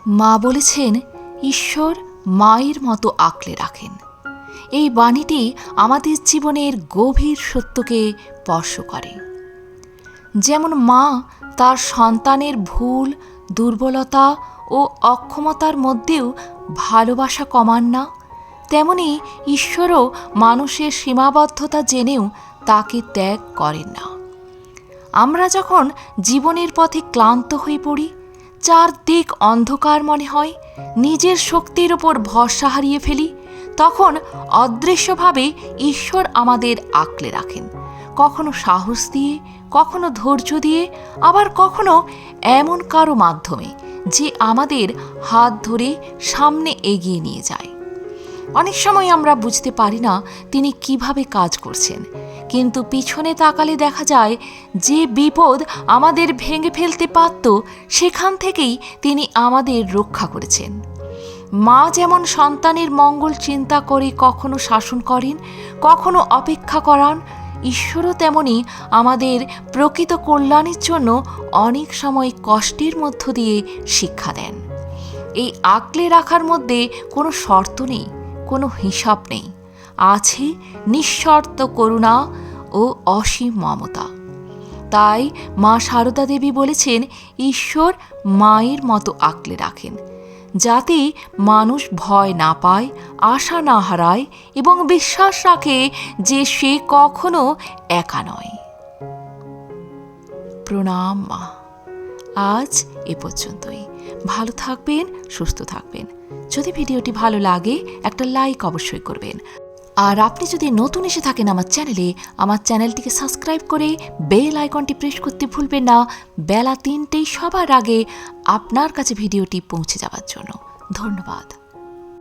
মা বলেছেন, ঈশ্বর মায়ের মতো আঁকলে রাখেন। এই বাণীটি আমাদের জীবনের গভীর সত্যকে স্পর্শ করে। যেমন মা তার সন্তানের ভুল, দুর্বলতা ও অক্ষমতার মধ্যেও ভালোবাসা কমান না, তেমনি ঈশ্বরও মানুষের সীমাবদ্ধতা জেনেও তাকে ত্যাগ করেন না। আমরা যখন জীবনের পথে ক্লান্ত হয়ে পড়ি, চারদিক অন্ধকার মনে হয়, নিজের শক্তির ওপর ভরসা হারিয়ে ফেলি, তখন অদৃশ্যভাবে ঈশ্বর আমাদের আঁকলে রাখেন। কখনো সাহস দিয়ে, কখনো ধৈর্য দিয়ে, আবার কখনো এমন কারো মাধ্যমে যে আমাদের হাত ধরে সামনে এগিয়ে নিয়ে যায়। অনেক সময় আমরা বুঝতে পারি না তিনি কিভাবে কাজ করছেন, কিন্তু পিছনে তাকালে দেখা যায় যে বিপদ আমাদের ভেঙে ফেলতে পারত, সেখান থেকেই তিনি আমাদের রক্ষা করেছেন। মা যেমন সন্তানের মঙ্গল চিন্তা করে কখনো শাসন করেন, কখনো অপেক্ষা করান, ঈশ্বরও তেমনি আমাদের প্রকৃত কল্যাণের জন্য অনেক সময় কষ্টের মধ্য দিয়ে শিক্ষা দেন। এই আঁকলে রাখার মধ্যে কোনো শর্ত নেই, কোনো হিসাব নেই, আছে নিঃশর্ত করুণা ও অসীম মমতা। তাই মা সারদা দেবী বলেছেন, ঈশ্বর মায়ের মতো আঁকলে রাখেন, যাতে মানুষ ভয় না পায়, আশা না হারায় এবং বিশ্বাস রাখে যে সে কখনো একা নয়। প্রণাম মা। আজ এ পর্যন্তই। ভালো থাকবেন, সুস্থ থাকবেন। যদি ভিডিওটি ভালো লাগে একটা লাইক অবশ্যই করবেন। আর আপনি যদি নতুন এসে থাকেন আমার চ্যানেলটিকে সাবস্ক্রাইব করে বেল আইকনটি প্রেস করতে ভুলবেন না, বেলা 3টেই সবার আগে আপনার কাছে ভিডিওটি পৌঁছে যাওয়ার জন্য। ধন্যবাদ।